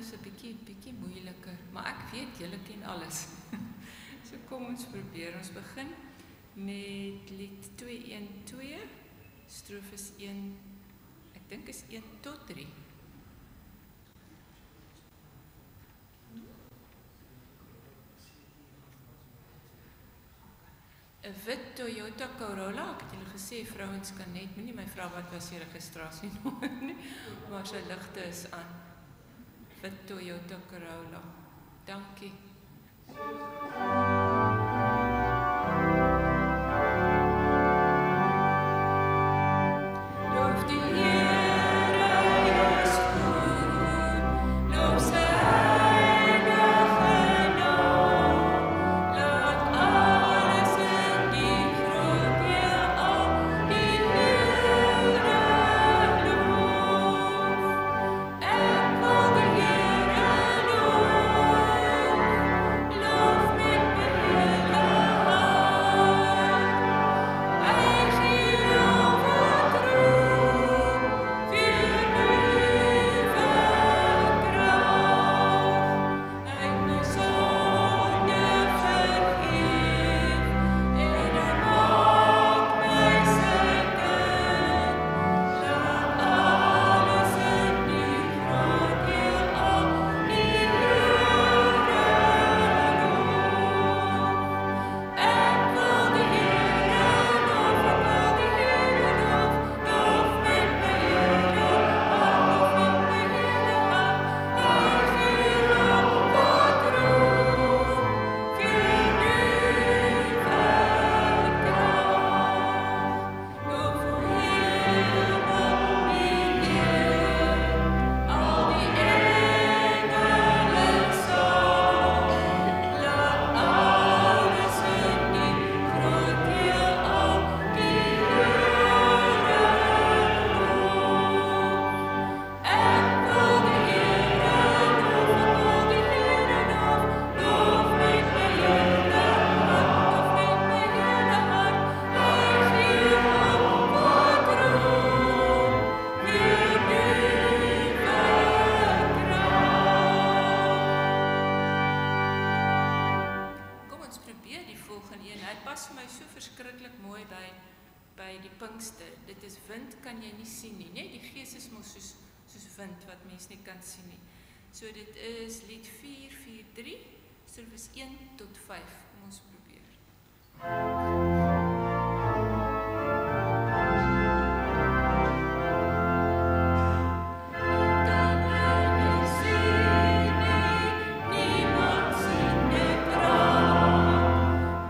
is 'n bietjie moeiliker, maar ek weet julle ken alles. So kom ons probeer. Ons begin met lied 212, strofes 1, ek dink is 1 tot 3. 'n wit Toyota Corolla, ek het julle gesê, vrouens kan net, moenie my vra wat was die registrasienommer nie, maar sy ligte is aan. Wit Toyota Corolla. Dankie. Loof die Here, hy is goed, loof sy heilige naam, laat alles in die groot heelal die Here loof. Ek wil die Here loof met my hele hart. Hy gee wat roem, weer nuwe krag. Hy my sonde vergeef, en hy maak my sy kind. Laat alles in die groot heelal die Here loof. Ek wil die Here loof, loof met my hele hart, loof met my hele hart. Hy gee wat roem, weer nuwe krag. Loof o hemel, die eer, al die engele saam. Laat alles in die groot heelal die Here loof. Ek wil die Here loof met my hele hart, loof met my hele hart. Hy gee wat roem, weer nuwe krag. Kom ons probeer die volgende een. Hy pas vir my so verskriklik mooi by die Pinkster. Dit is wind kan jy nie sien nie, né? Die gees is mos soos wind wat mens nie kan sien nie. So dit is lied 443, strofes 1 tot 5. Kom ons probeer. Dan jy nie sien nie, niemand sien die krag.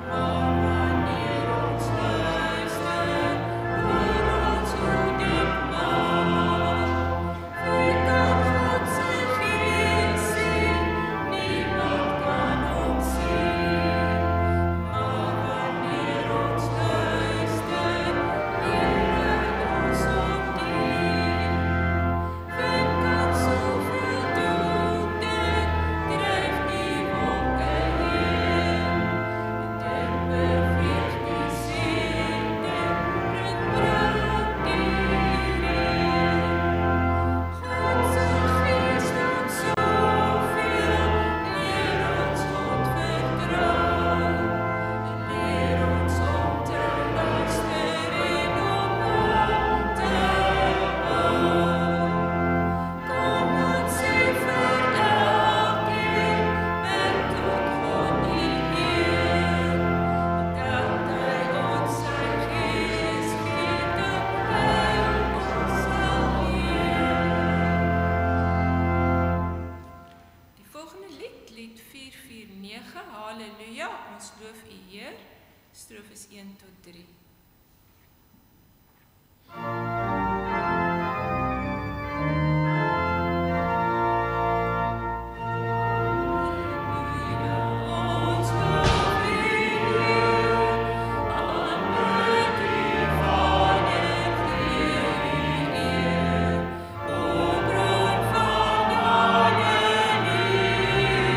Maar wanneer ons luister, hoor ons hoe diep mag. Wie kan God sy gees sien? Niemand kan hom sien. Maar wanneer ons luister, leer ons hom dien. Wie kan soveel doen, dit dryf die wolke heen. Dit beweeg die see, dit bring brand die reën. God se gees doen soveel, leer ons God vertrou. Leer ons om te luister en om te hou. Kom ons sê vir elkeen, bid tot God die Heer, dat hy ons sy gees gee, dat hy ons sal leer. Die volgende lied 449, Halleluja, ons loof U Heer, strofes 1 tot 3. Ons loof U Heer, aanbid U Vader, gee U eer, o bron van alle lewe.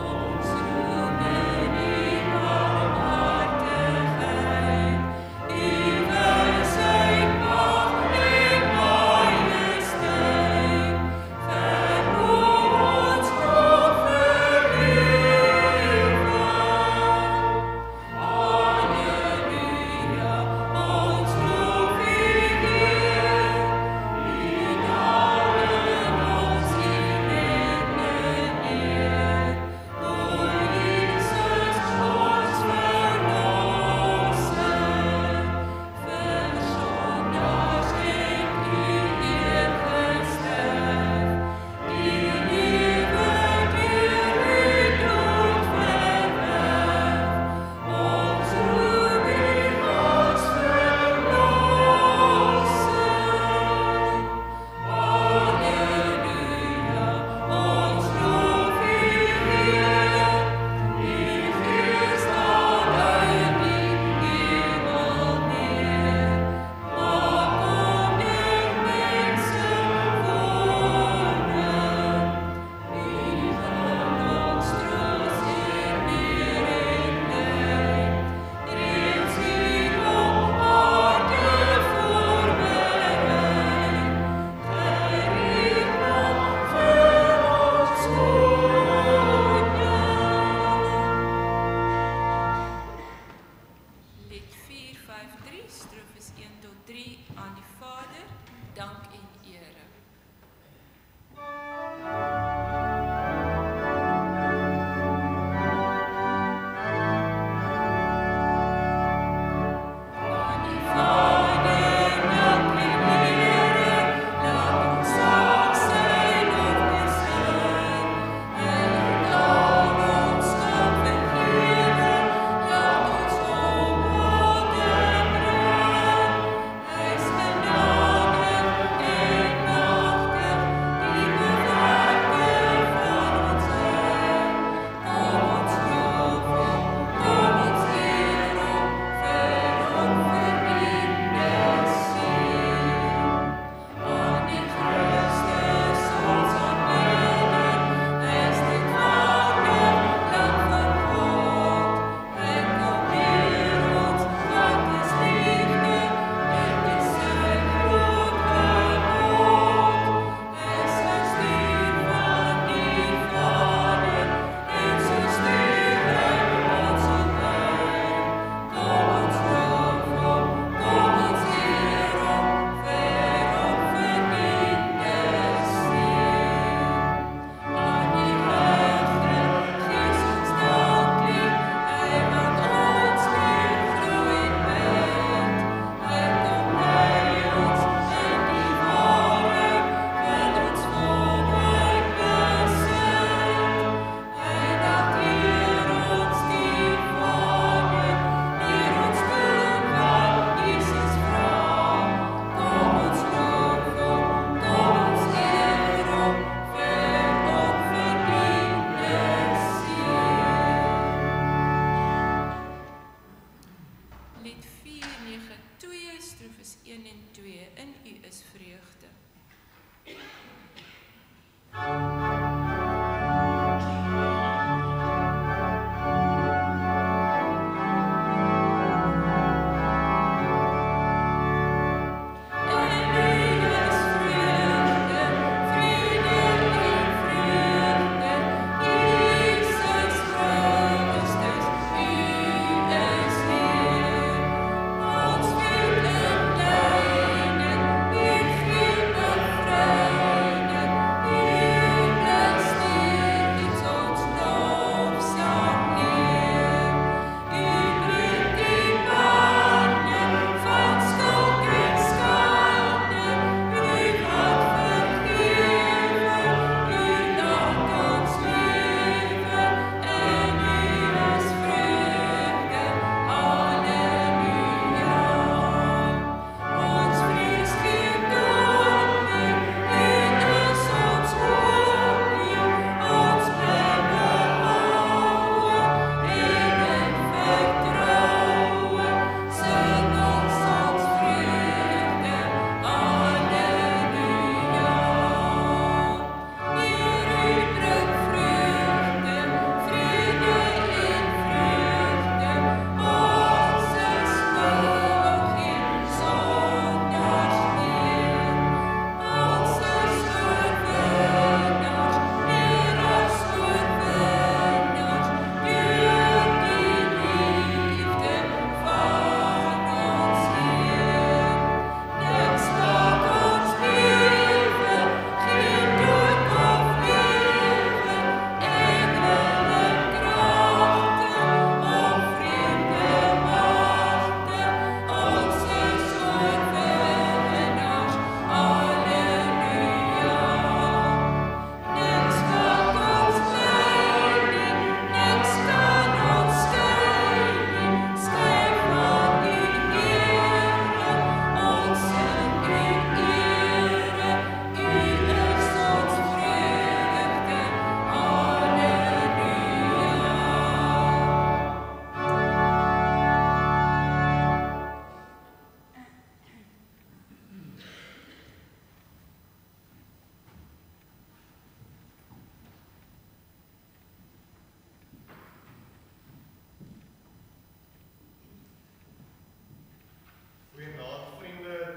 Ons roem in U barmhartigheid.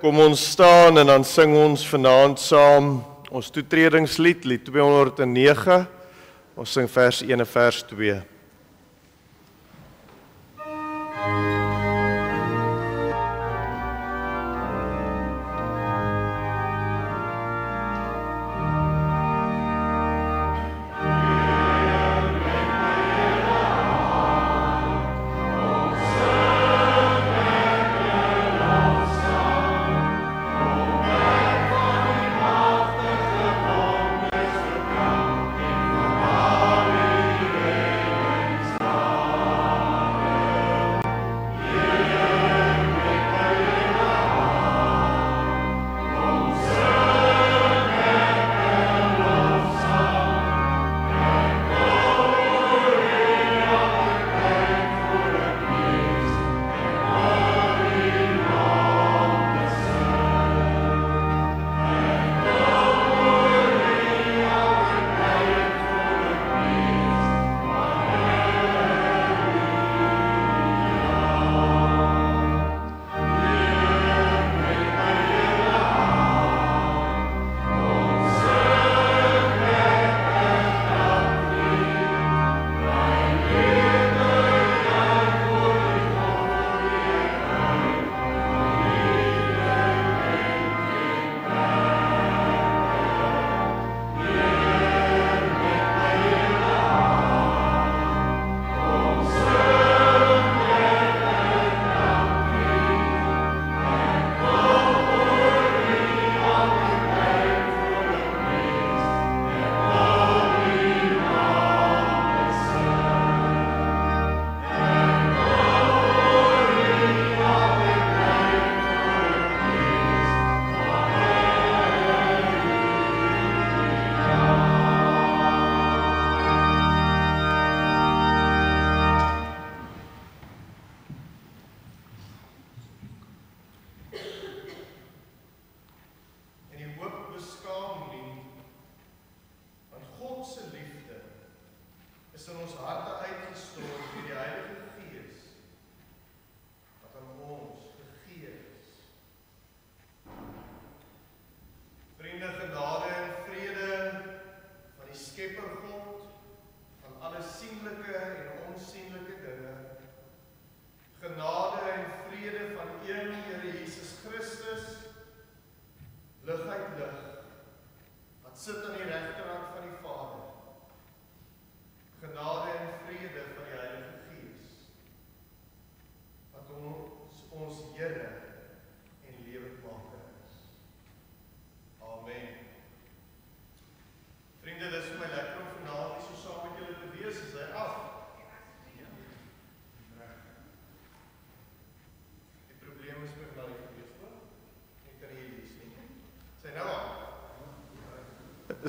kom ons staan en dan sing ons vanaand saam ons toetredingslied, lied 209. Ons sing vers 1 en vers 2.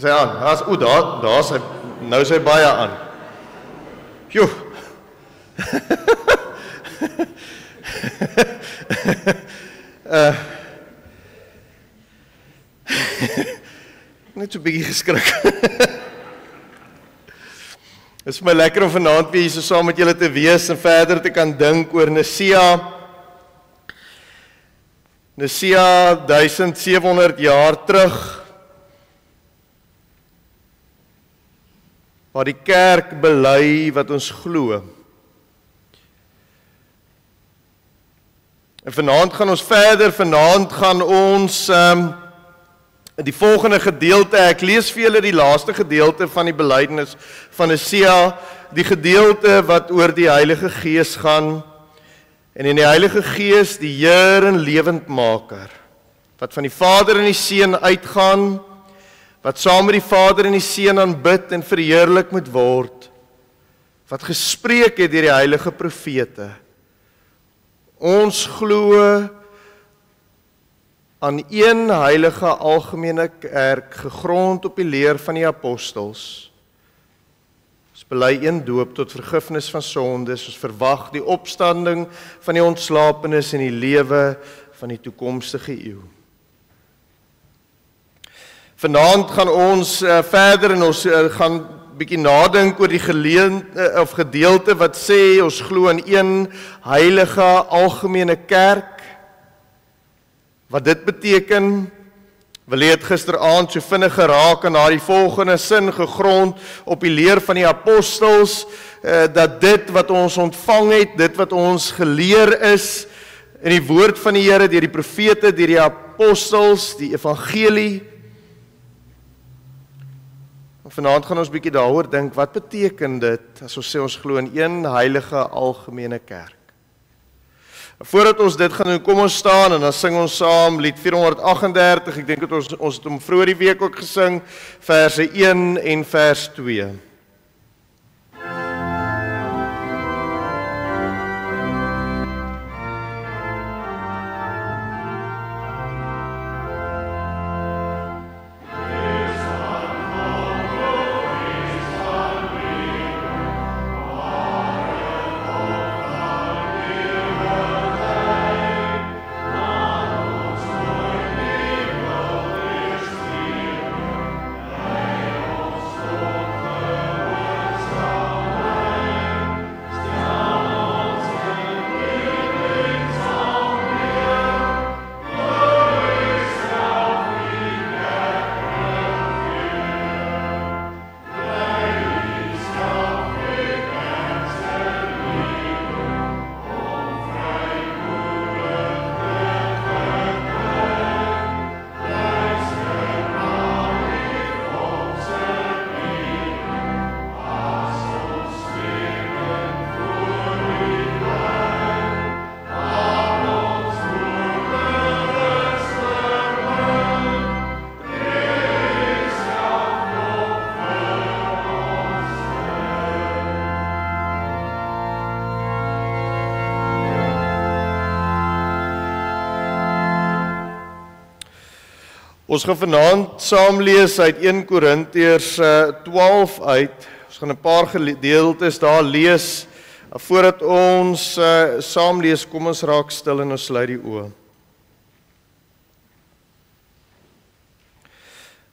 Sy aan, daar sy, nou sy baie aan. Joe. Net so 'n bietjie geskrik. Dit is my lekker om vanaand weer hier so saam met julle te wees en verder te kan dink oor Nisea. Nisea 1700 jaar terug, waar die kerk bely wat ons glo. En vanaand gaan ons verder, vanaand gaan ons die volgende gedeelte, ek lees vir julle die laaste gedeelte van die belydenis van Nisea, die gedeelte wat oor die Heilige Gees gaan, en in die Heilige Gees die Heer en lewendmaker, wat van die Vader en die Seun uitgaan, wat saam met die Vader en die Seun aanbid en verheerlik moet word, wat gespreek het deur die heilige profete. Ons glo aan een heilige algemene kerk, gegrond op die leer van die apostels. Ons bely een doop tot vergifnis van sondes, ons verwag die opstanding van die ontslapenes en die lewe van die toekomstige eeu. Vanaand gaan ons verder en ons gaan bietjie nadink oor die gedeelte wat sê ons glo in een heilige algemene kerk, Wat dit beteken, wil jy het gisteraand so vinnig geraak en na die volgende sin gegrond op die leer van die apostels, dat dit wat ons ontvang het, dit wat ons geleer is, in die woord van die Here, deur die profete, deur die apostels, die evangelie. Vanaand gaan ons bietjie daaroor dink, wat beteken dit, as ons sê ons glo in een heilige algemene kerk? Voordat ons dit gaan doen, kom ons staan en dan sing ons saam lied 438, ek dink dat ons het hom vroeër die week ook gesing, verse 1 en vers 2. Ons gaan vanaand saam lees uit 1 Korintiërs 12 uit. Ons gaan 'n paar gedeeltes daar lees. Voordat ons saam lees, kom ons raak stil en ons sluit die oë.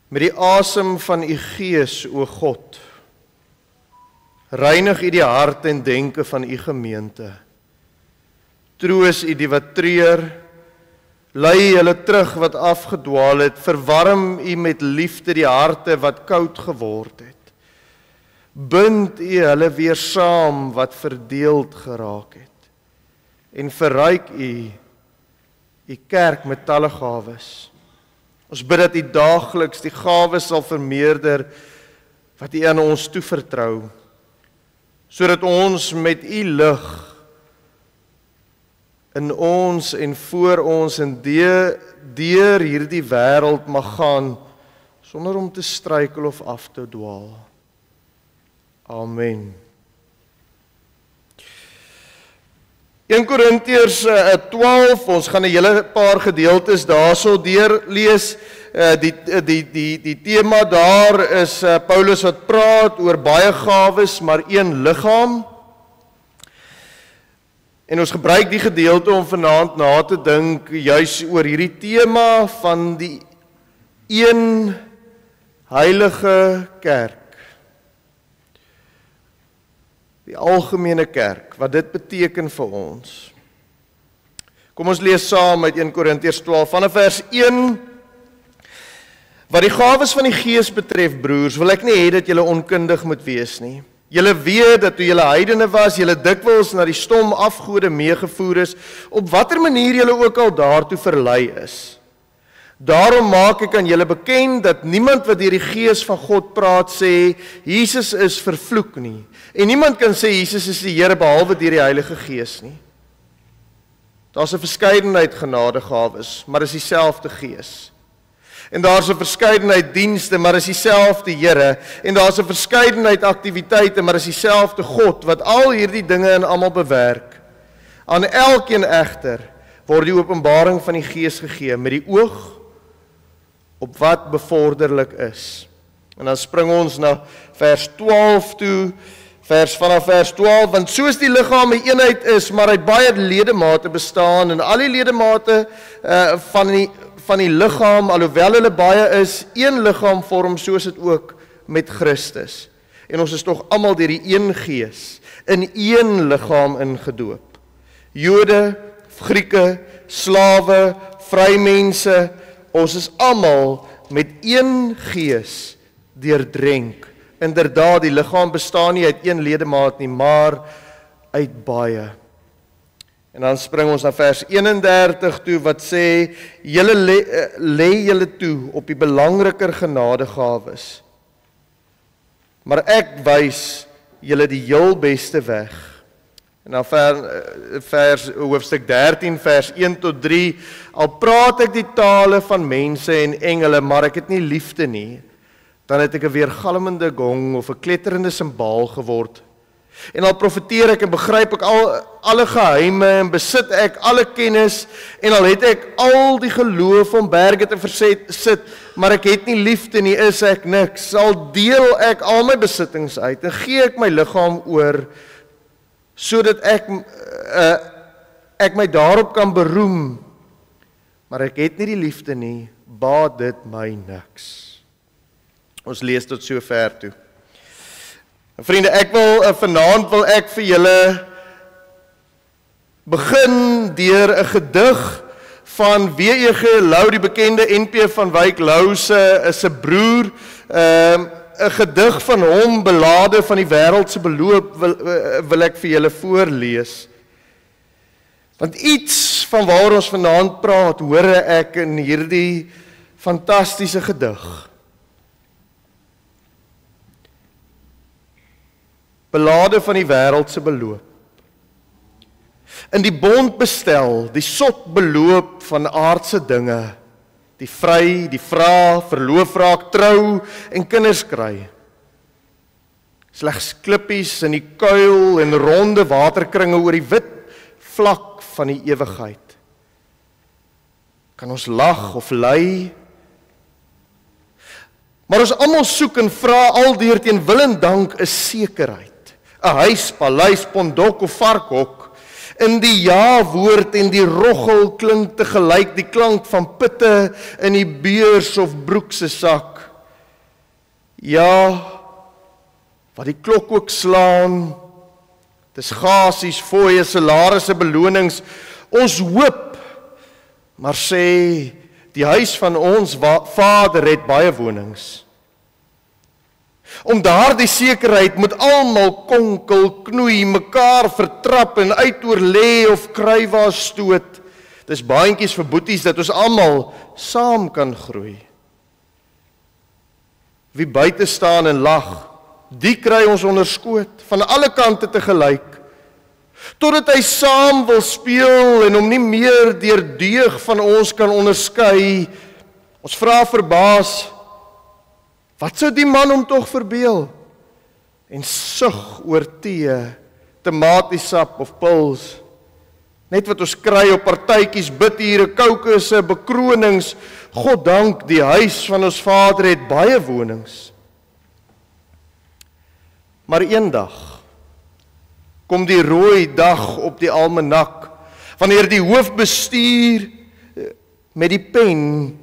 Met die asem van u Gees, o God, reinig u die hart en denke van u gemeente. Troos u die wat treur, lei hulle terug wat afgedwaal het, verwarm u met liefde die harte wat koud geword het. Bind u hulle weer saam wat verdeeld geraak het, en verryk u kerk met talle gawes. Ons bid dat u daagliks die gawes sal vermeerder wat u aan ons toevertrou, sodat ons met u lig in ons en voor ons en deur hierdie wêreld mag gaan, sonder om te struikel of af te dwaal. Amen. 1 Korintiërs 12, ons gaan 'n hele paar gedeeltes daarso deur lees. Die tema daar is Paulus wat praat oor baie gawes, maar een liggaam. En ons gebruik die gedeelte om vanaand na te dink juis oor hierdie tema van die een heilige kerk. Die algemene kerk, wat dit beteken vir ons. Kom ons lees saam uit 1 Korintiërs 12 vanaf vers 1. Wat die gawes van die Gees betref, broers, wil ek nie hê dat julle onkundig moet wees nie. Julle weet dat toe julle heidene was, julle dikwels na die stom afgode meegevoer is, op watter manier julle ook al daartoe verlei is. Daarom maak ek aan julle bekend dat niemand wat deur die Gees van God praat sê, Jesus is vervloek nie. En niemand kan sê Jesus is die Here behalwe deur die Heilige Gees nie. Daar's 'n verskeidenheid genadegawes, maar is dieselfde Gees. En daar's 'n verskeidenheid dienste, maar is dieselfde Here. En daar's 'n verskeidenheid aktiwiteite, maar is dieselfde God wat al hierdie dinge in almal bewerk. Aan elkeen egter word die openbaring van die Gees gegee met die oog op wat bevorderlik is. En dan spring ons na vers 12 toe, vanaf vers 12, want soos die liggaam 'n eenheid is, maar uit baie ledemate bestaan, en al die ledemate van die liggaam, alhoewel hulle baie is, een liggaam vorm, soos dit ook met Christus. En ons is tog almal deur die een Gees in een liggaam ingedoop. Jode, Grieke, slawe, vrymense, ons is almal met een gees deurdrenk. Inderdaad, die liggaam bestaan nie uit een ledemaat nie, maar uit baie. En dan spring ons na vers 31 toe, wat sê, julle lê julle toe op die belangriker genadegawes, maar ek wys julle die heel beste weg. En dan hoofstuk 13, vers 1 tot 3, al praat ek die tale van mense en engele, maar ek het nie liefde nie, dan het ek 'n weergalmende gong of 'n kletterende simbaal geword. En al profeteer ek en begryp ek alle geheime en besit ek alle kennis, en al het ek al die geloof om berge te versit, maar ek het nie liefde nie, is ek niks. Al deel ek al my besittings uit en gee ek my liggaam oor, sodat ek my daarop kan beroem, maar ek het nie die liefde nie, baat dit my niks. Ons lees tot so ver toe. Vriende, vanaand wil ek vir julle begin deur 'n gedig van W.E.G. Louw, die bekende NP van Wyk Louw se broer, 'n gedig van hom, belade van die wêreldse beloop, wil ek vir julle voorlees. Want iets van waar ons vanaand praat, hoor ek in hierdie fantastiese gedig. Belade van die wêreldse beloop. In die bond bestel, die sot beloop van aardse dinge, die vry, die vra, verloof raak, trou en kinders kry. Slegs klippies in die kuil en ronde waterkringe oor die wit vlak van die ewigheid. Kan ons lag of ly? Maar ons almal soek en vra aldeur teen wil en dank 'n sekerheid. 'n huis, paleis, pondok of varkhok. In die ja-woord en die roggel klink te gelyk die klank van pitte in die beurs of broekse sak. Ja, wat die klok ook slaan, dis gasies, fooie, salarisse, belonings, ons hoop, maar sê, die huis van ons Vader het baie wonings. Om daardie sekerheid moet almal konkel, knoei, mekaar vertrap en uitoor lê of kruiwaas stoot. Dis baantjies vir boeties dat ons almal saam kan groei. Wie buite staan en lag, die kry ons onderskoot, van alle kante te gelyk. Totdat hy saam wil speel en hom nie meer deur deug van ons kan onderskei. Ons vra verbaas, wat sou die man hom tog verbeel? En sug oor tee, tomatiesap of pils. Net wat ons kry op partytjies, bidure, koukisse, bekronings. God dank, die huis van ons Vader het baie wonings. Maar eendag kom die rooi dag op die almanak, wanneer die hoofbestuur met die pen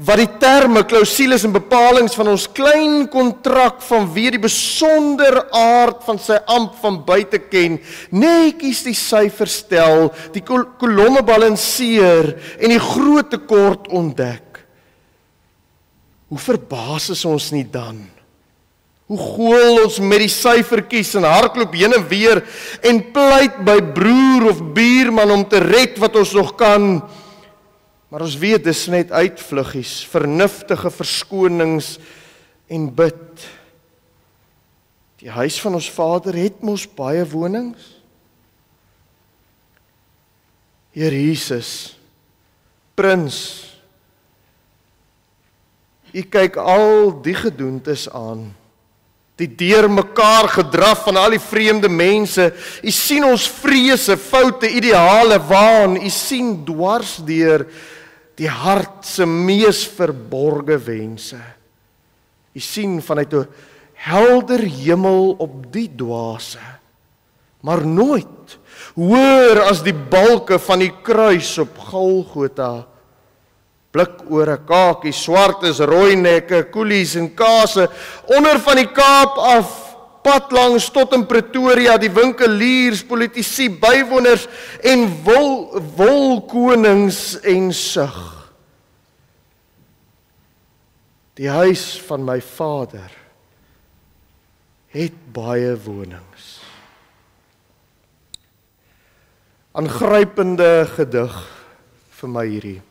wat die terme, klousules en bepalings van ons klein kontrak vanweë die besonder aard van sy amp van buite ken, netjies die syfers stel, die kolomme balanseer en die groot tekort ontdek. Hoe verbaas is ons nie dan? Hoe gool ons met die syfertjies en hardloop heen en weer en pleit by broer of buurman om te red wat ons nog kan. Maar ons weet, dis net uitvluggies, vernuftige verskonings en bid. Die huis van ons Vader het mos baie wonings. Heer Jesus, Prins, U kyk al die gedoentes aan. Die deur mekaar gedraf van al die vreemde mense. U sien ons vrese, foute, ideale, waan. U sien dwars deur die hart se mees verborge wense. U sien vanuit 'n helder hemel op die dwaase, maar nooit hoër as die balke van die kruis op Golgotha. Blikore, kakies, swartes, rooi nekke, koelies en kase, onder van die Kaap af, pad langs tot in Pretoria, die winkeliers, politici, bywoners en wolkonings en sug. Die huis van my Vader het baie wonings. Aangrypende gedig vir my hierdie.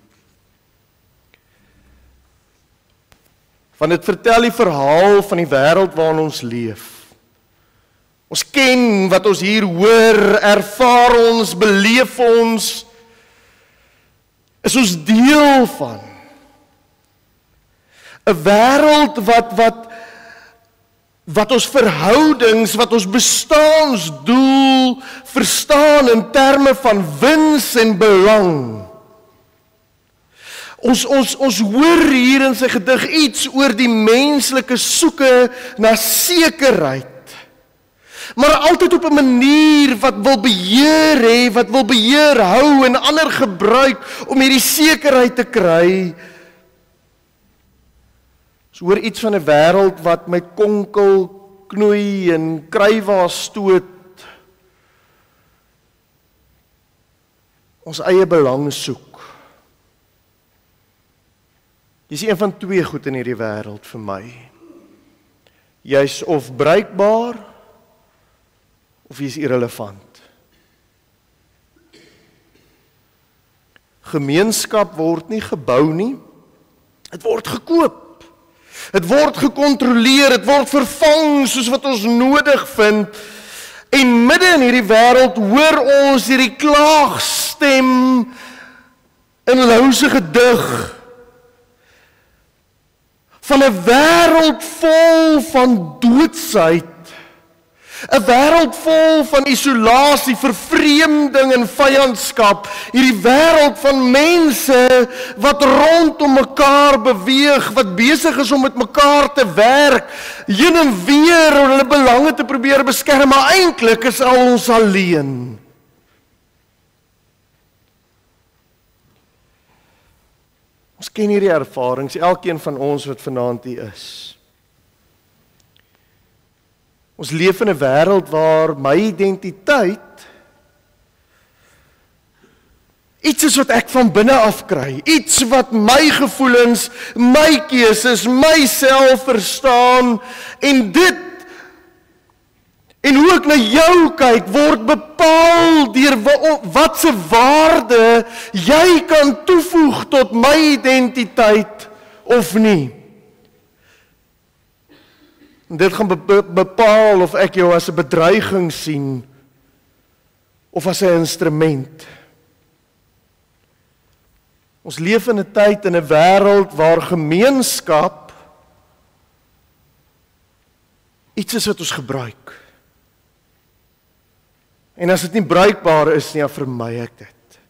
Want dit vertel die verhaal van die wêreld waarin ons leef. Ons ken wat ons hier hoor, ervaar ons, beleef ons, is ons deel van. 'n wêreld wat ons verhoudings, wat ons bestaansdoel verstaan in terme van wins en belang. Ons hoor hier in sy gedig iets oor die menslike soeke na sekerheid. Maar altyd op 'n manier wat wil beheer hê, wat wil beheer hou en ander gebruik om hierdie sekerheid te kry. Ons hoor iets van 'n wêreld wat met konkel, knoei en krywaas stoot. Ons eie belang soek. Dis een van twee goed in hierdie wêreld vir my. Jy's of bruikbaar of jy's irrelevant. Gemeenskap word nie gebou nie. Dit word gekoop. Dit word gekontroleer, dit word vervang soos wat ons nodig vind. En midde in hierdie wêreld hoor ons hierdie klaagstem in louse gedig van 'n wêreld vol van doodsheid. 'n wêreld vol van isolasie, vervreemding en vyandskap. Hierdie wêreld van mense wat rondom mekaar beweeg, wat besig is om met mekaar te werk, heen en weer om hulle belange te probeer beskerm, maar eintlik is al ons alleen. Ons ken hierdie ervarings, elkeen van ons wat vanaand hier is. Ons leef in 'n wêreld waar my identiteit iets is wat ek van binne af kry, iets wat my gevoelens, my keuses, myself verstaan en dit en hoe ek na jou kyk word bepaal deur wat se waarde jy kan toevoeg tot my identiteit of nie. Dit gaan bepaal of ek jou as 'n bedreiging sien of as 'n instrument. Ons leef in 'n tyd in 'n wêreld waar gemeenskap iets is wat ons gebruik. En as dit nie bruikbaar is nie, dan vermy ek dit.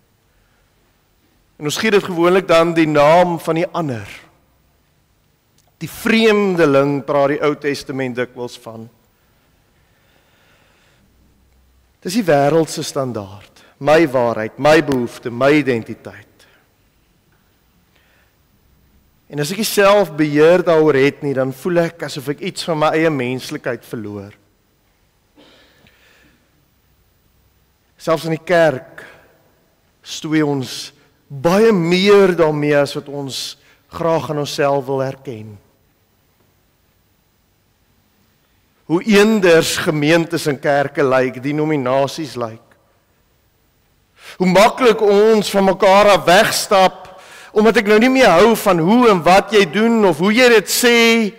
En ons gee dit gewoonlik dan die naam van die ander. Die vreemdeling praat die Ou Testament dikwels van. Dis die wêreldse standaard, my waarheid, my behoefte, my identiteit. En as ek self beheer daaroor het nie, dan voel ek asof ek iets van my eie menslikheid verloor. Selfs in die kerk stoei ons baie meer daarmee as wat ons graag aan onsself wil erken. Hoe eenders gemeentes en kerke lyk, denominasies lyk. Hoe maklik ons van mekaar af wegstap, omdat ek nou nie meer hou van hoe en wat jy doen, of hoe jy dit sê,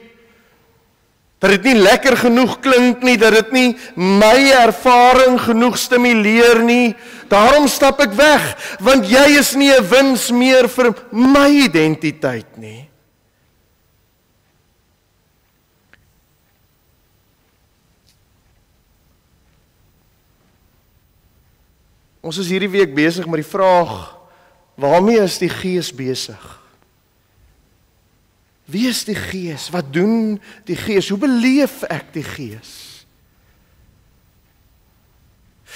dat dit nie lekker genoeg klink nie, dat dit nie my ervaring genoeg stimuleer nie, daarom stap ek weg, want jy is nie 'n wins meer vir my identiteit nie. Ons is hierdie week besig met die vraag, waarmee is die Gees besig? Wie is die Gees? Wat doen die Gees? Hoe beleef ek die Gees?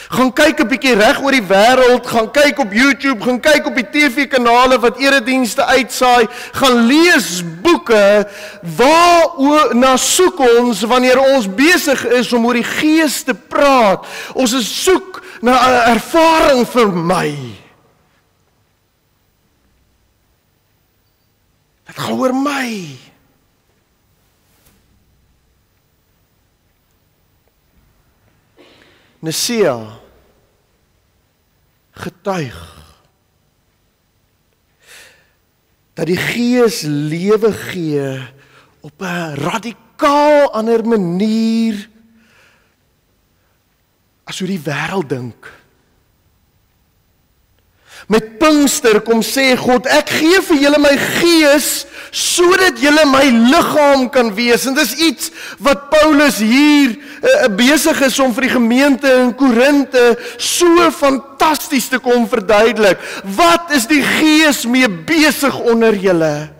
Gaan kyk 'n bietjie reg oor die wêreld, gaan kyk op YouTube, gaan kyk op die TV-kanale wat eredienste uitsaai, gaan lees boeke, waarna soek ons wanneer ons besig is om oor die Gees te praat. Ons is soek na 'n ervaring vir my. Dit gaan oor my. Nesea getuig dat die Gees lewe gee op 'n radikaal ander manier as hoe die wêreld dink. Met Pinkster kom sê God, ek gee vir julle my Gees sodat julle my liggaam kan wees. En dis iets wat Paulus hier besig is om vir die gemeente in Korinte so fantasties te kom verduidelik. Wat is die Gees mee besig onder julle?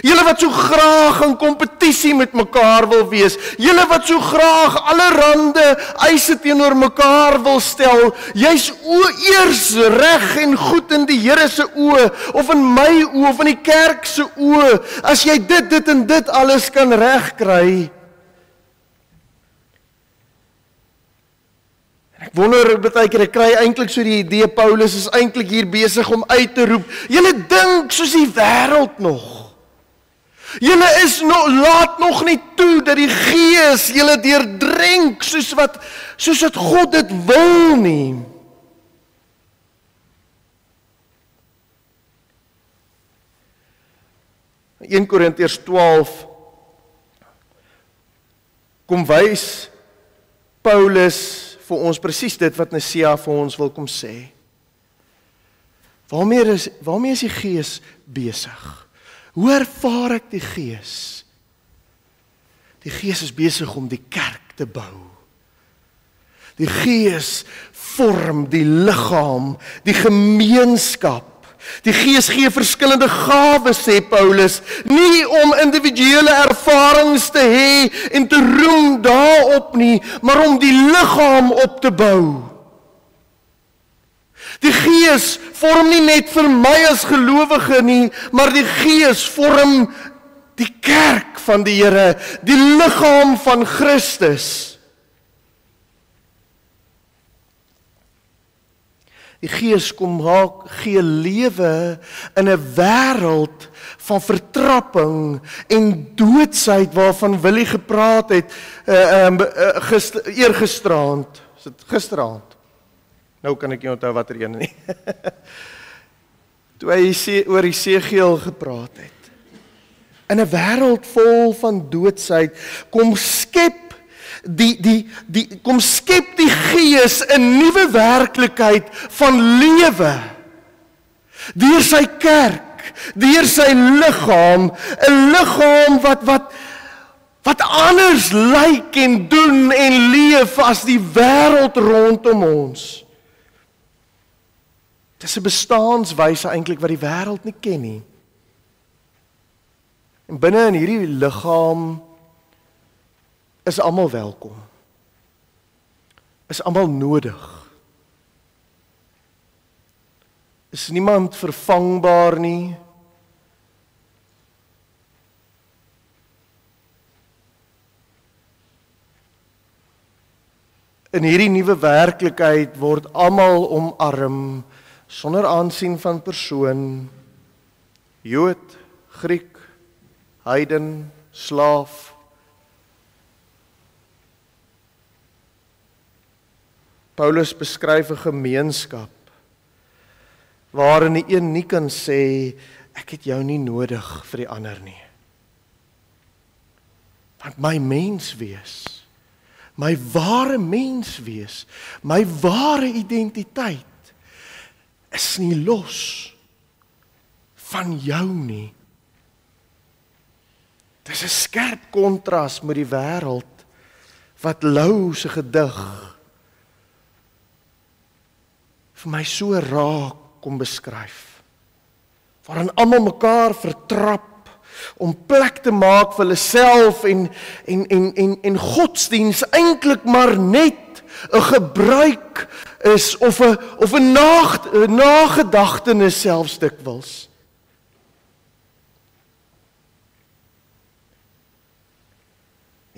Julle wat so graag in kompetisie met mekaar wil wees, julle wat so graag allerhande eise teenoor mekaar wil stel, jy's eers reg en goed in die Here se oë, of in my oë, of in die kerk se oë, as jy dit en dit alles kan regkry. Ek wonder, baie keer, ek kry eintlik so die idee, Paulus is eintlik hier besig om uit te roep, julle dink soos die wêreld nog. Julle laat nog nie toe dat die Gees julle deurdrink soos wat God dit wil nie. In 1 Korintiërs 12 kom wys Paulus vir ons presies dit wat Nesea vir ons wil kom sê. Waarmee is die Gees besig? Hoe ervaar ek die Gees? Die Gees is besig om die kerk te bou. Die Gees vorm die liggaam, die gemeenskap. Die Gees gee verskillende gawes, sê Paulus, nie om individuele ervarings te hê en te roem daarop nie, maar om die liggaam op te bou. Die Gees vorm nie net vir my as gelowige nie, maar die Gees vorm die kerk van die Here, die liggaam van Christus. Die Gees kom gee lewe in 'n wêreld van vertrapping en doodsheid waarvan Willie gepraat het eergisteraand. Is dit gisteraand? Nou kan ek nie onthou watter een nie. Toe hy oor Esegiel gepraat het. In 'n wêreld vol van doodsheid kom skep die Gees 'n nuwe werklikheid van lewe. Deur sy kerk, deur sy liggaam, 'n liggaam wat anders lyk en doen en leef as die wêreld rondom ons. Dis 'n bestaanswyse eintlik wat die wêreld nie ken nie. En binne in hierdie liggaam is almal welkom. Is almal nodig. Is niemand vervangbaar nie. In hierdie nuwe werklikheid word almal omarm sonder aansien van persoon, Jood, Griek, heiden, slaaf. Paulus beskryf 'n gemeenskap waarin die een nie kan sê ek het jou nie nodig vir die ander nie. Want my menswees, my ware menswees, my ware identiteit is nie los van jou nie. Dis 'n skerp kontras met die wêreld wat Lou se gedig vir my so raak kom beskryf. Waarin almal mekaar vertrap om plek te maak vir hulle self en godsdiens eintlik maar net 'n gebruik is of 'n nagedagtenis selfs dikwels.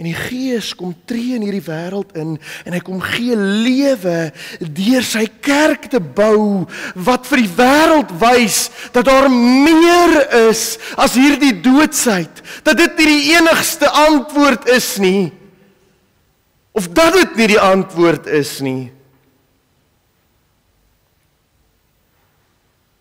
En die Gees kom tree in hierdie wêreld in en hy kom gee lewe deur sy kerk te bou wat vir die wêreld wys dat daar meer is as hierdie doodsheid, dat dit nie die enigste antwoord is nie, of dat dit nie die antwoord is nie.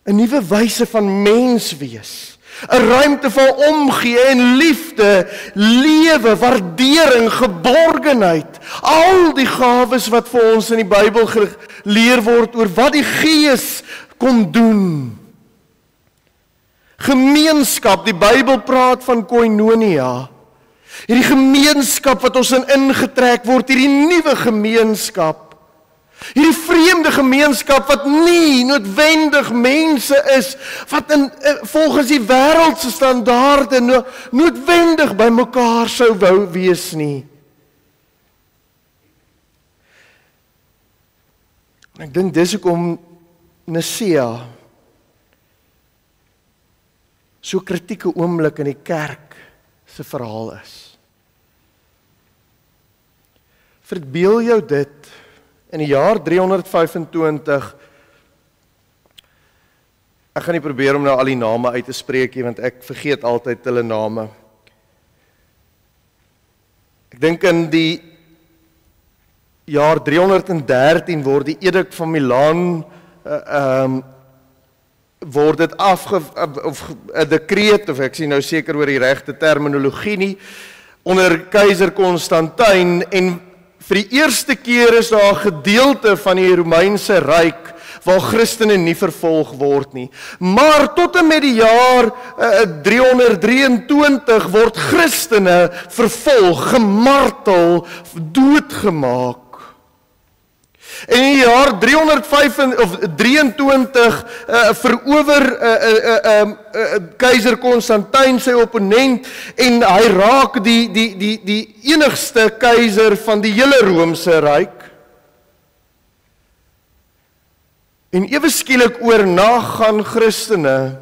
'n nuwe wyse van mens wees, 'n ruimte van omgee en liefde, lewe, waardering, geborgenheid, al die gawes wat vir ons in die Bybel geleer word oor wat die Gees kom doen. Gemeenskap, die Bybel praat van koinonia. Hierdie gemeenskap wat ons in ingetrek word, hierdie nuwe gemeenskap. Hierdie vreemde gemeenskap wat nie noodwendig mense is wat volgens die wêreldse standaarde noodwendig by mekaar sou wou wees nie. En ek dink dis hoekom Nisea so kritieke oomblik in die kerk se verhaal is. Verbeel jou dit in die jaar 325, ek gaan nie probeer om nou al die name uit te spreek nie, want ek vergeet altyd hulle name. Ek dink in die jaar 313 word die Edikt van Milaan word dit of 'n dekreet, of ek sien nou seker oor die regte terminologie nie, onder keiser Konstantin, en vir die eerste keer is daar 'n gedeelte van die Romeinse ryk waar Christene nie vervolg word nie. Maar tot en met die jaar 323 word Christene vervolg, gemartel, doodgemaak. En in die jaar 323 verower keiser Konstantin sy opponent en hy raak die enigste keiser van die hele Romeinse ryk. En ewe skielik oornag gaan Christene,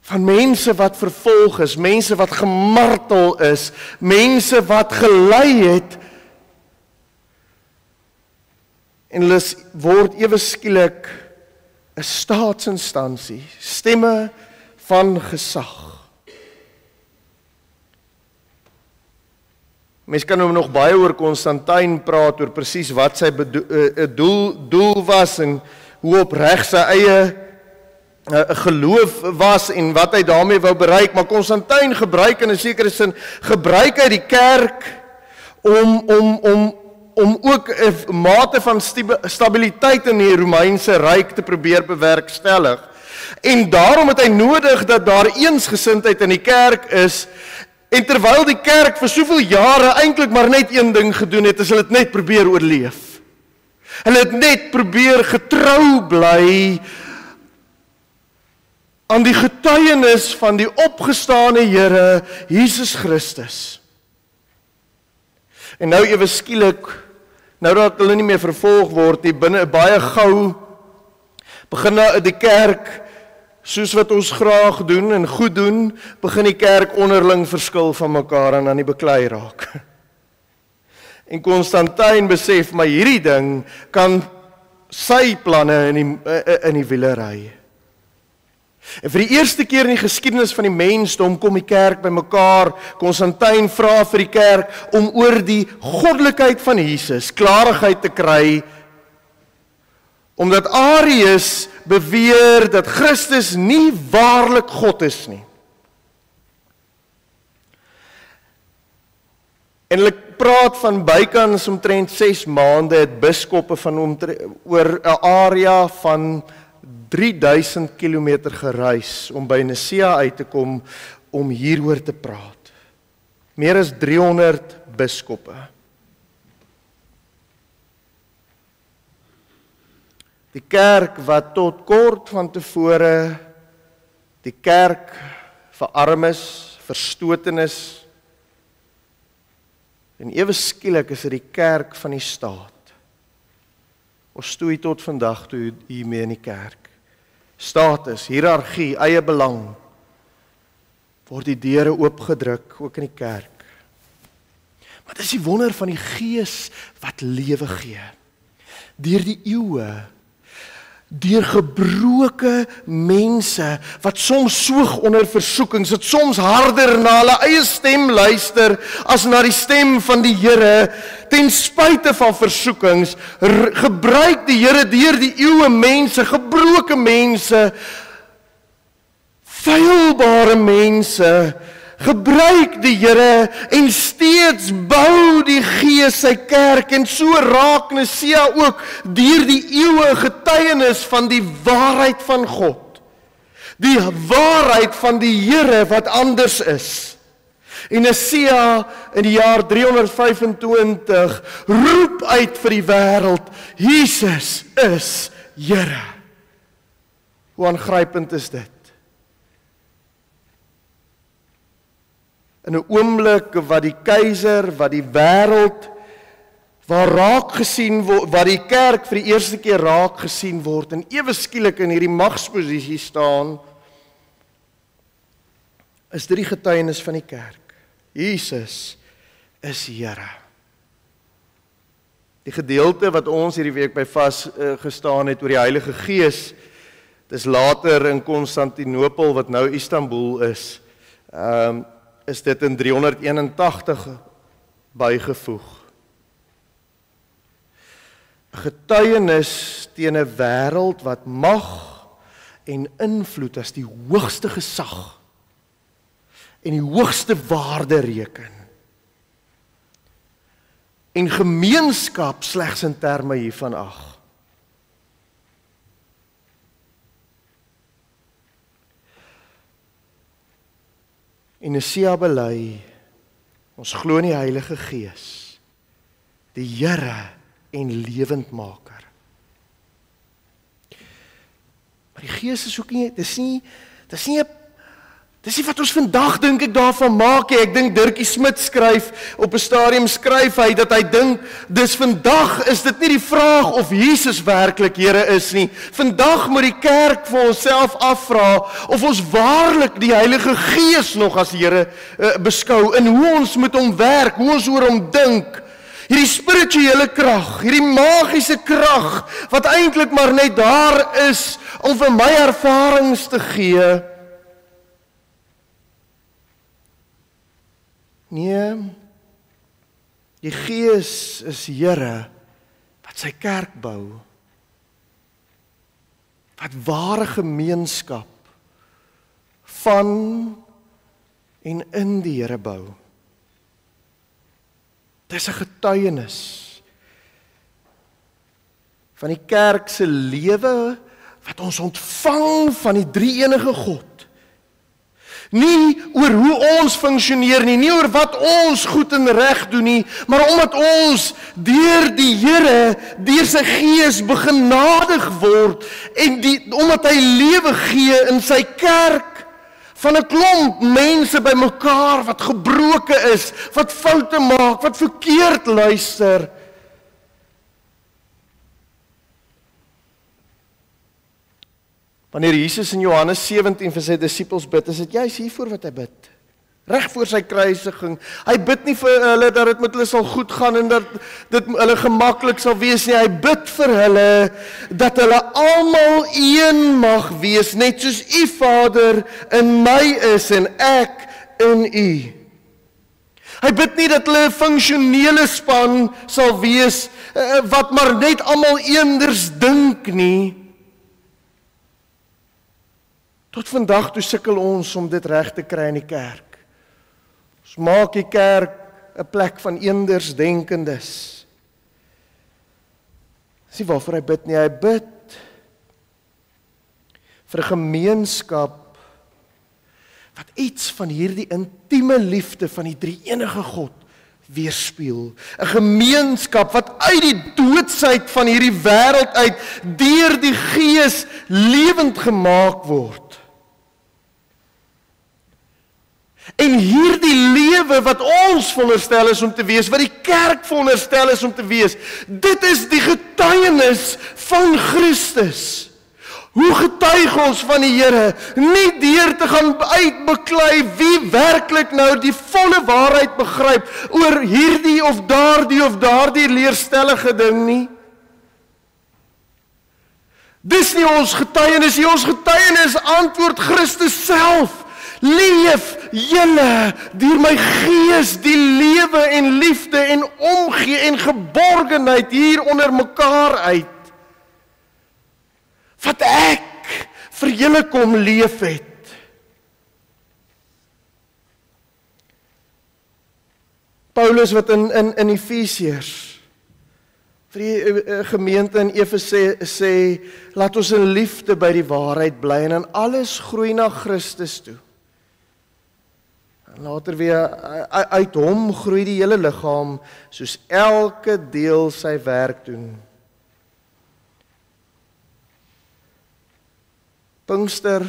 van mense wat vervolg is, mense wat gemartel is, mense wat gelei het, en hulle word ewe skielik 'n staatsinstansie, stemme van gesag. Mens kan nou nog baie oor Konstantin praat, oor presies wat sy doel was en hoe opreg sy eie geloof was en wat hy daarmee wou bereik, maar Konstantin gebruik in 'n sekere sin, gebruik hy die kerk om ook 'n mate van stabiliteit in die Romeinse ryk te probeer bewerkstellig. En daarom het hy nodig dat daar eensgesindheid in die kerk is, en terwyl die kerk vir soveel jare eintlik maar net een ding gedoen het, is hulle het net probeer oorleef. Hulle het net probeer getrou bly aan die getuienis van die opgestane Here Jesus Christus. En nou ewe skielik, nou dat hulle nie meer vervolg word nie, binne baie gou begin die kerk, soos wat ons graag doen en goed doen, begin die kerk onderling verskil van mekaar en aan die beklei raak. En Konstantin besef, maar hierdie ding kan sy planne in die wiele ry. En vir die eerste keer in die geskiedenis van die mensdom kom die kerk by mekaar. Konstantin vra vir die kerk om oor die goddelikheid van Jesus klarigheid te kry, omdat Arius beweer dat Christus nie waarlik God is nie. En hulle praat van bykans omtrent 6 maande het biskoppe van oor 'n area van 3000 kilometer gereis om by Nisea uit te kom om hieroor te praat. Meer as 300 biskoppe. Die kerk wat tot kort van tevore die kerk vir armes, verstotenis, En ewe skielik is dit die kerk van die staat. Ons stoei tot vandag toe hiermee in die kerk. Status, hiërargie, eie belang, word die deure oopgedruk, ook in die kerk. Maar dit is die wonder van die Gees wat lewe gee. Deur die eeue, deur gebroke mense, wat soms soog onder versoekings, wat soms harder na hulle eie stem luister, as na die stem van die Here, ten spyte van versoekings, gebruik die Here deur die eeue mense, gebroke mense, feilbare mense, gebruik die Here en steeds bou die Gees sy kerk en so raak Nisea ook deur die eeue getuienis van die waarheid van God. Die waarheid van die Here wat anders is. En Nisea in die jaar 325 roep uit vir die wêreld, Jesus is Here. Hoe aangrypend is dit? In 'n oomblik wat die keiser, wat die wêreld, waar raak gesien word, waar die kerk vir die eerste keer raak gesien word, en ewe skielik in hierdie magsposisie staan, is dit die getuienis van die kerk. Jesus is Here. Die gedeelte wat ons hierdie week by vas gestaan het oor die Heilige Gees, dis later in Konstantinopel, wat nou Istanbul is, is dit in 381 bygevoeg. 'n Getuienis teen 'n wêreld wat mag en invloed as die hoogste gesag en die hoogste waarde reken. En gemeenskap slegs in terme hiervan ag. En Nisea bely, ons glo in die Heilige Gees, die Here en lewendmaker. Maar die Gees is ook nie, dis nie wat ons vandag dink ek daarvan maak. Ek dink Dirkie Smit skryf, op 'n stadium skryf hy, dat hy dink, dis vandag is dit nie die vraag of Jesus werklik Here is nie. Vandag moet die kerk vir onsself afvra, of ons waarlik die Heilige Gees nog as Here beskou, en hoe ons met hom werk, hoe ons oor hom dink. Hierdie spirituele krag, hierdie magiese krag, wat eintlik maar net daar is, om vir my ervarings te gee. Nee, die Gees is Here wat sy kerk bou, wat ware gemeenskap van en in die Here bou. Dit is 'n getuienis van die kerk se lewe wat ons ontvang van die drie-enige God. Nie oor hoe ons funksioneer nie oor wat ons goed en reg doen nie, maar omdat ons deur die Here, deur sy Gees begenadig word, en omdat hy lewe gee in sy kerk, van 'n klomp mense bymekaar wat gebroke is, wat foute maak, wat verkeerd luister. Wanneer Jesus in Johannes 17 vir sy disippels bid, is dit juis hiervoor wat hy bid. Reg voor sy kruisiging. Hy bid nie vir hulle dat dit met hulle sal goed gaan en dat dit hulle gemaklik sal wees nie. Hy bid vir hulle dat hulle almal een mag wees, net soos U Vader in my is en ek in U. Hy bid nie dat hulle 'n funksionele span sal wees wat maar net almal eenders dink nie. Tot vandag toe sukkel ons om dit reg te kry in die kerk. Ons maak die kerk 'n plek van eenders denkendes. Dis nie waarvoor hy bid nie, hy bid vir 'n gemeenskap wat iets van hierdie intieme liefde van die drie-enige God weerspieël. 'n Gemeenskap wat uit die doodsheid van hierdie wêreld uit deur die Gees lewend gemaak word. En hierdie lewe wat ons veronderstel is om te wees, wat die kerk veronderstel is om te wees, dit is die getuienis van Christus. Hoe getuig ons van die Here? Nie deur te gaan uitbeklei wie werklik nou die volle waarheid begryp oor hierdie of daardie leerstellige ding nie. Dis nie ons getuienis nie, ons getuienis antwoord Christus self. Leef julle deur my gees die lewe en liefde en omgee en geborgenheid hier onder mekaar uit. Wat ek vir julle kom leef het. Paulus wat in Efesiërs vir die gemeente in Efese sê, laat ons in liefde by die waarheid bly en in alles groei na Christus toe. En later weer, uit hom groei die hele liggaam, soos elke deel sy werk doen. Pinkster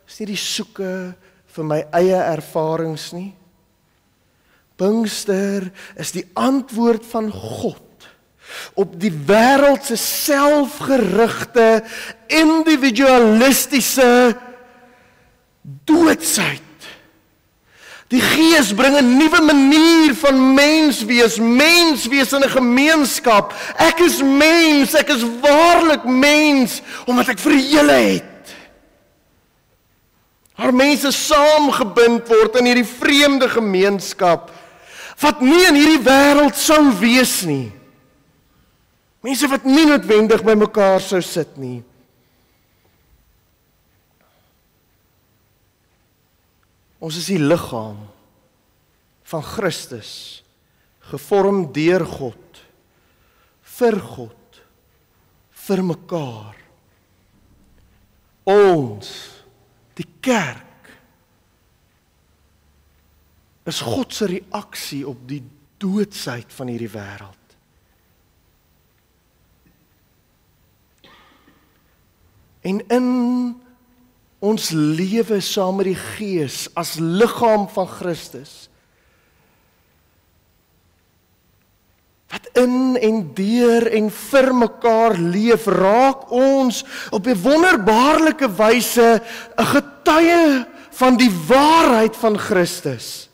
is nie die soeke vir my eie ervarings nie. Pinkster is die antwoord van God op die wêreld se selfgerigte, individualistiese doodsheid. Die Gees bring 'n nuwe manier van menswees in 'n gemeenskap. Ek is mens, ek is waarlik mens, omdat ek vir julle het. Waar mense saamgebind word in hierdie vreemde gemeenskap, wat nie in hierdie wêreld sou wees nie. Mense wat nie noodwendig by mekaar sou sit nie. Ons is die liggaam van Christus, gevorm deur God, vir mekaar. Ons, die kerk, is God se reaksie op die doodsheid van hierdie wêreld. En in ons lewe saam met die Gees as liggaam van Christus, wat in en deur en vir mekaar leef, raak ons op 'n wonderbaarlike wyse 'n getuie van die waarheid van Christus.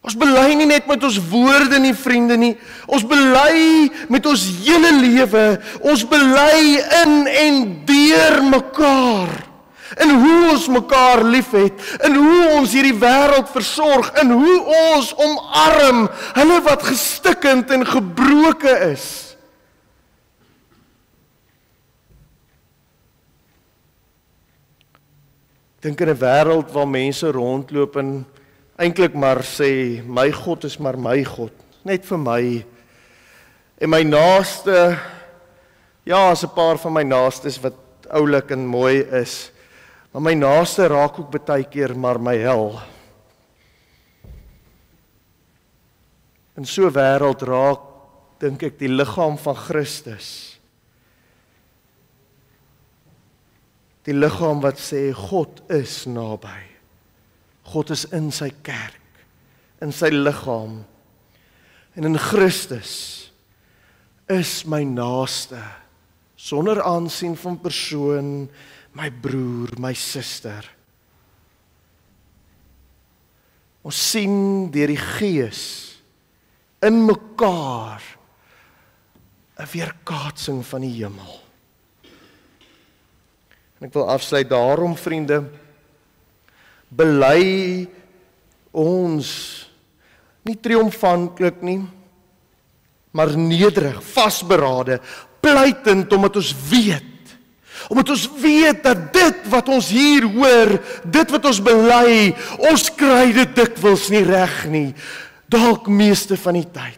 Ons bely nie net met ons woorde nie, vriende nie. Ons bely met ons hele lewe. Ons bely in en deur mekaar. In hoe ons mekaar liefhet, in hoe ons hierdie wêreld versorg, in hoe ons omarm hulle wat gestikkend en gebroke is. Ek dink in 'n wêreld waar mense rondloop en eintlik maar sê, my God is maar my God, net vir my. En my naaste, ja, is 'n paar van my naastes wat oulik en mooi is, maar my naaste raak ook baie keer maar my hel. In so 'n wêreld raak, dink ek, die liggaam van Christus. Die liggaam wat sê, God is naby. God is in sy kerk, in sy liggaam. En in Christus is my naaste, sonder aansien van persoon, my broer, my suster. Ons sien deur die Gees in mekaar 'n weerkaatsing van die hemel. En ek wil afsluit daarom, vriende, bely ons nie triomfantlik nie, maar nederig, vasberade, pleitend omdat ons weet dat dit wat ons hier hoor, dit wat ons bely, ons kry dit dikwels nie reg nie, dalk meeste van die tyd.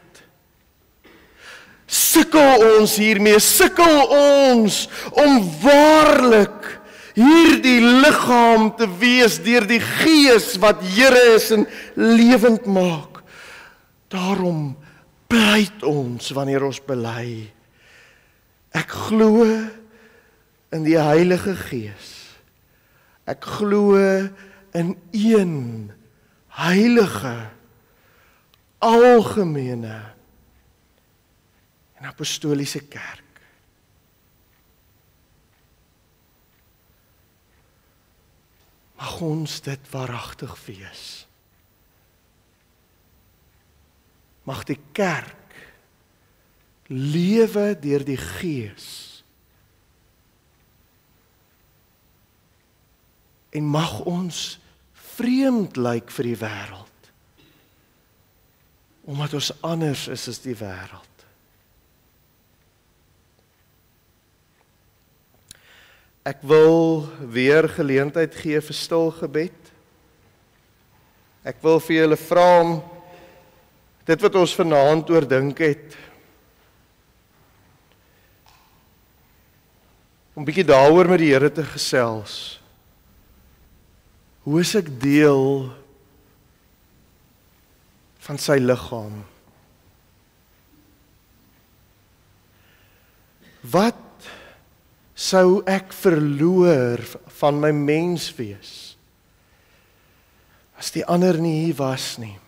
Sukkel ons hiermee, sukkel ons om waarlik hierdie liggaam te wees deur die Gees wat Here is en lewend maak. Daarom pleit ons wanneer ons bely. Ek glo in die Heilige Gees. Ek glo in een heilige, algemene en apostoliese kerk. Mag ons dit waaragtig wees. Mag die kerk lewe deur die Gees. En mag ons vreemd lyk vir die wêreld. Omdat ons anders is as die wêreld. Ek wil weer geleentheid gee vir stil gebed. Ek wil vir julle vra om dit wat ons vanaand oordink het, om bietjie daaroor met die Here te gesels. Hoe is ek deel van sy liggaam? Wat sou ek verloor van my mens wees as die ander nie hier was nie?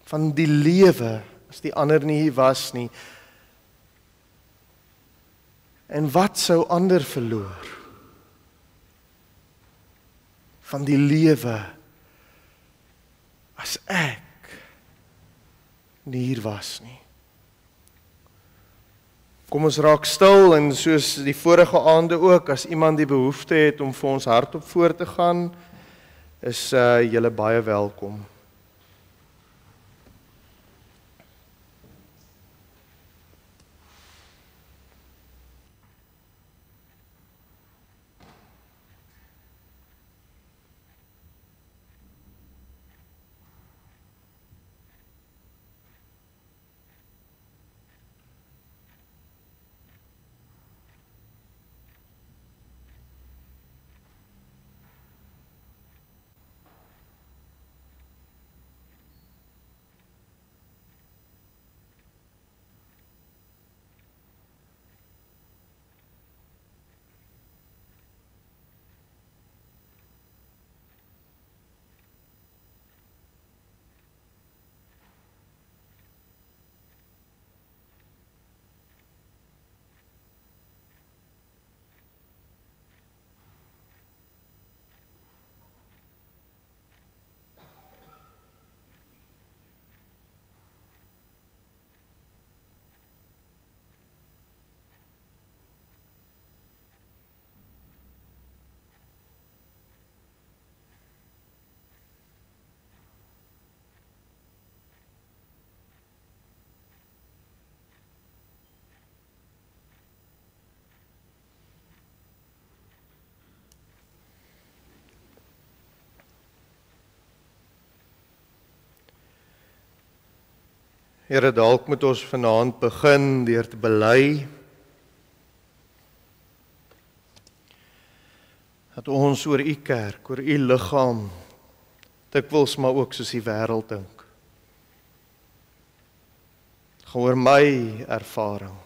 Van die lewe as die ander nie hier was nie? En wat sou ander verloor van die lewe as ek nie hier was nie? Kom ons raak stil en soos die vorige aande ook, as iemand die behoefte het om vir ons hardop voor te gaan, is julle baie welkom. Here, dalk moet ons vanaand begin deur te bely dat ons oor u kerk, oor u liggaam, dikwels maar ook soos die wêreld dink. Oor my ervaring.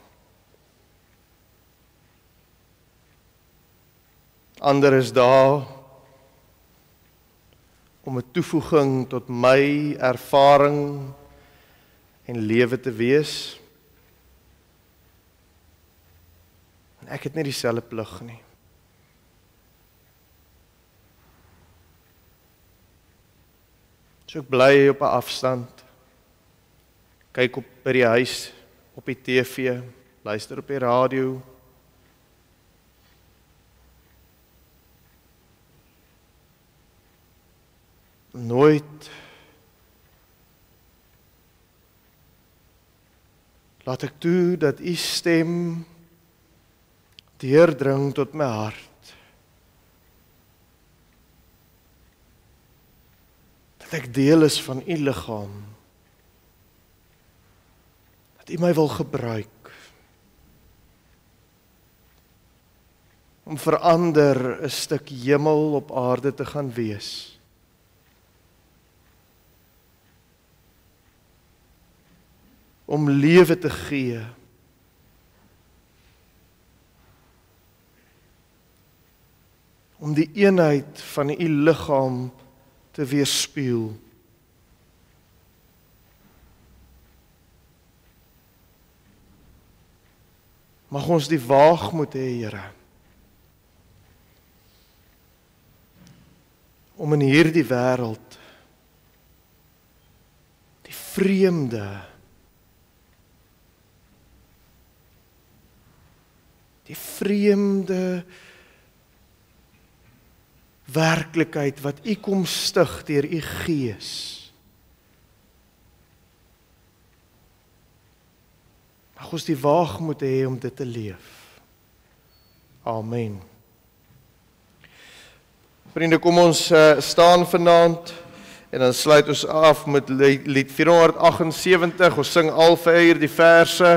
Ander is daar om 'n toevoeging tot my ervaring en lewe te wees. En ek het nie dieselfde plig nie. So ek bly op 'n afstand. Kyk op by die huis, op die TV, luister op die radio. Nooit laat ek toe dat u stem deurdring tot my hart. Dat ek deel is van u liggaam. Dat u my wil gebruik om vir ander 'n stuk hemel op aarde te gaan wees. Om lewe te gee. Om om die eenheid van u liggaam te weerspieël. Mag ons die waagmoed hê, Here, om in hierdie wêreld die vreemde, werklikheid wat u kom stig deur u Gees, mag ons die waagmoed hê om dit te leef. Amen. Vriende, kom ons staan vanaand en dan sluit ons af met lied 478. Ons sing al vir die verse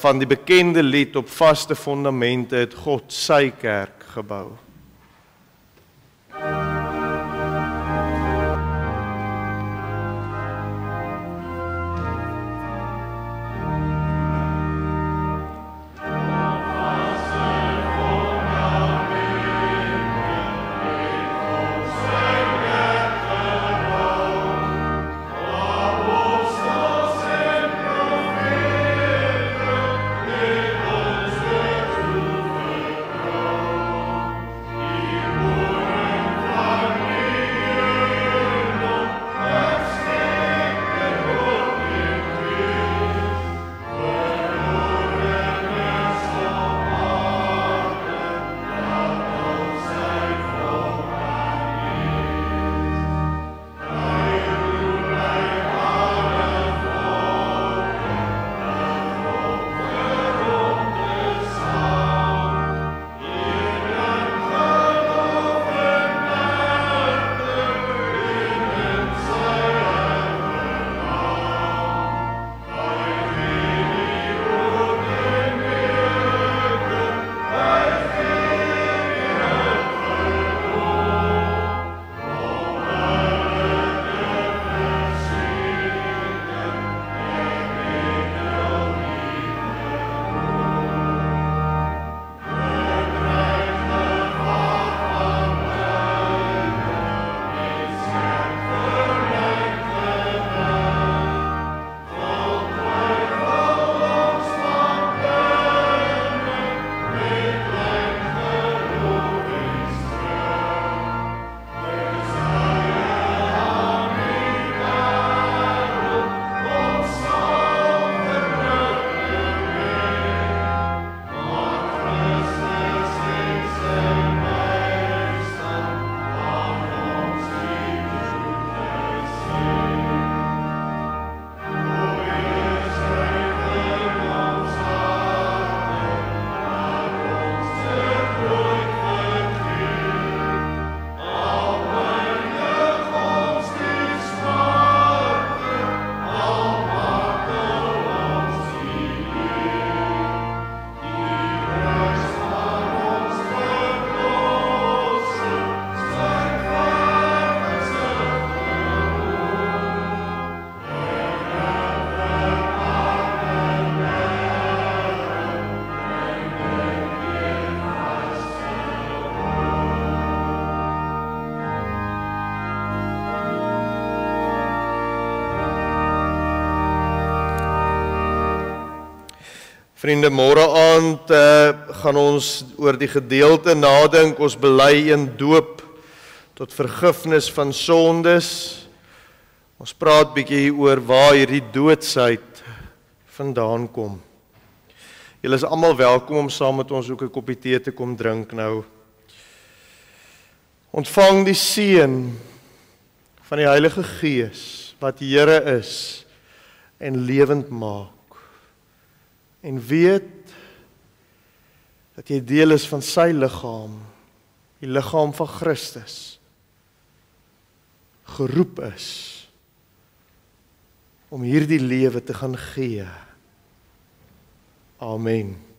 van die bekende lied op vaste fondamente het God sy kerk gebou. Vriende, môre aand gaan ons oor die gedeelte nadink. Ons bely een doop tot vergifnis van sondes. Ons praat bietjie oor waar hierdie doodsheid vandaan kom. Julle is almal welkom om saam met ons ook 'n koppie tee te kom drink nou. Ontvang die seën van die Heilige Gees wat die Here is en lewend maak. En weet dat jy deel is van sy liggaam, die liggaam van Christus, geroep is om hierdie lewe te gaan gee. Amen.